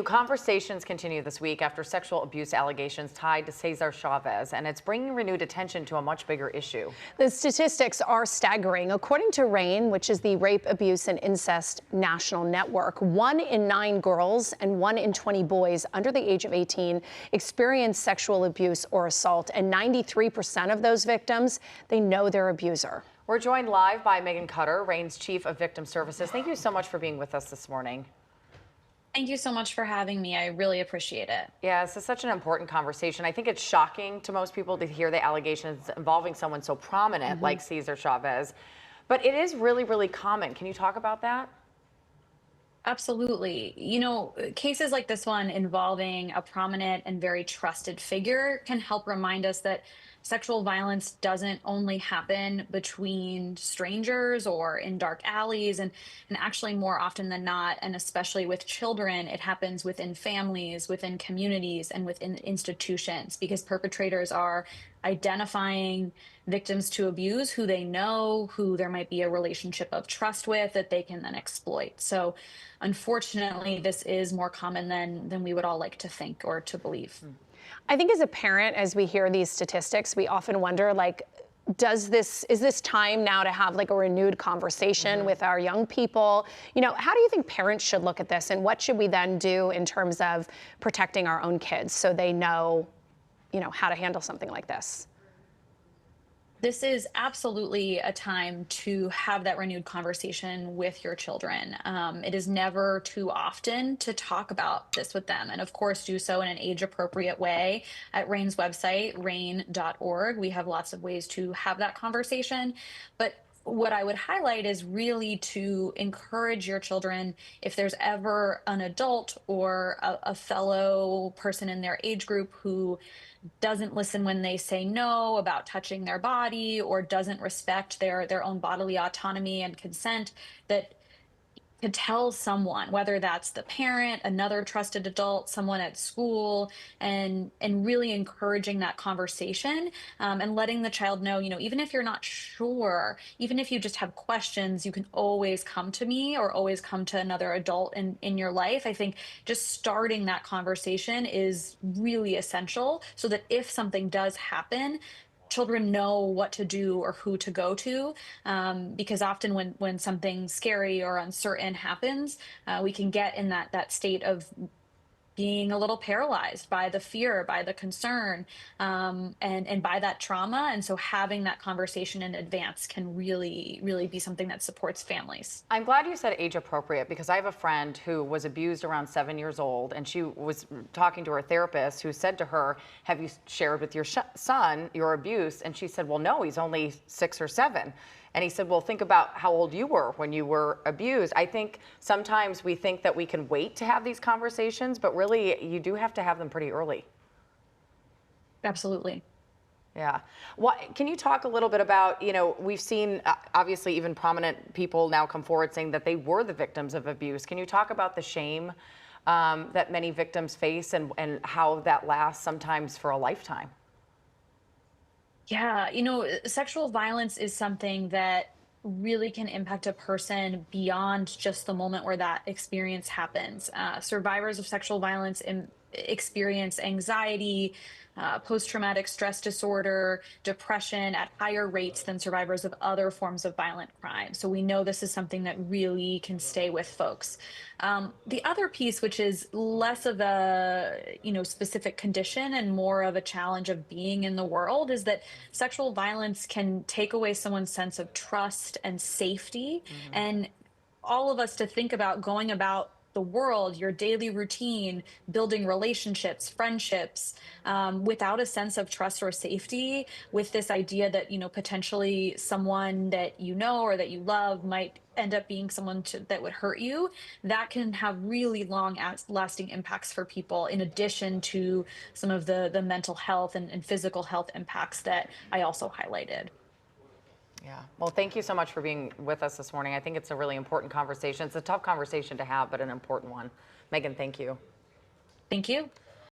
Conversations continue this week after sexual abuse allegations tied to Cesar Chavez, and it's bringing renewed attention to a much bigger issue. The statistics are staggering. According to RAINN, which is the Rape, Abuse, and Incest National Network, 1 in 9 girls and 1 in 20 boys under the age of 18 experience sexual abuse or assault, and 93% of those victims, they know their abuser. We're joined live by Megan Cutter, RAINN's Chief of Victim Services. Thank you so much for being with us this morning. Thank you so much for having me. I really appreciate it. Yeah, this is such an important conversation. I think it's shocking to most people to hear the allegations involving someone so prominent like Cesar Chavez, but it is really, really common. Can you talk about that? Absolutely. You know, cases like this one involving a prominent and very trusted figure can help remind us that sexual violence doesn't only happen between strangers or in dark alleys, and actually more often than not, and especially with children, it happens within families, within communities, and within institutions, because perpetrators are identifying victims to abuse who they know, who there might be a relationship of trust with that they can then exploit. So unfortunately, this is more common than we would all like to think or to believe. I think as a parent, as we hear these statistics, we often wonder, like, is this time now to have like a renewed conversation with our young people? You know, how do you think parents should look at this, and what should we then do in terms of protecting our own kids so they know, how to handle something like this? This is absolutely a time to have that renewed conversation with your children. It is never too often to talk about this with them, and of course do so in an age-appropriate way. At RAINN's website, rainn.org, we have lots of ways to have that conversation. But what I would highlight is really to encourage your children, if there's ever an adult or a fellow person in their age group who doesn't listen when they say no about touching their body or doesn't respect their own bodily autonomy and consent, that to tell someone, whether that's the parent, another trusted adult, someone at school, and really encouraging that conversation, and letting the child know, even if you're not sure, even if you just have questions, you can always come to me or always come to another adult in your life. I think just starting that conversation is really essential so that if something does happen, children know what to do or who to go to, because often when something scary or uncertain happens, we can get in that state of being a little paralyzed by the fear, by the concern, and by that trauma. And so having that conversation in advance can really, really be something that supports families. I'm glad you said age appropriate, because I have a friend who was abused around 7 years old, and she was talking to her therapist, who said to her, have you shared with your son your abuse? And she said, well, no, he's only 6 or 7. And he said, well, think about how old you were when you were abused. I think sometimes we think that we can wait to have these conversations, but really you do have to have them pretty early. Absolutely. Yeah. Can you talk a little bit about, we've seen obviously even prominent people now come forward saying that they were the victims of abuse. Can you talk about the shame that many victims face and how that lasts sometimes for a lifetime? Yeah, sexual violence is something that really can impact a person beyond just the moment where that experience happens. Survivors of sexual violence experience anxiety, post-traumatic stress disorder, depression at higher rates than survivors of other forms of violent crime. So we know this is something that really can stay with folks. The other piece, which is less of a specific condition and more of a challenge of being in the world, is that sexual violence can take away someone's sense of trust and safety. And all of us to think about going about the world, your daily routine, building relationships, friendships, without a sense of trust or safety, with this idea that, potentially someone that you know or that you love might end up being someone that would hurt you, that can have really long lasting impacts for people, in addition to some of the mental health and physical health impacts that I also highlighted. Yeah. Well, thank you so much for being with us this morning. I think it's a really important conversation. It's a tough conversation to have, but an important one. Megan, thank you. Thank you.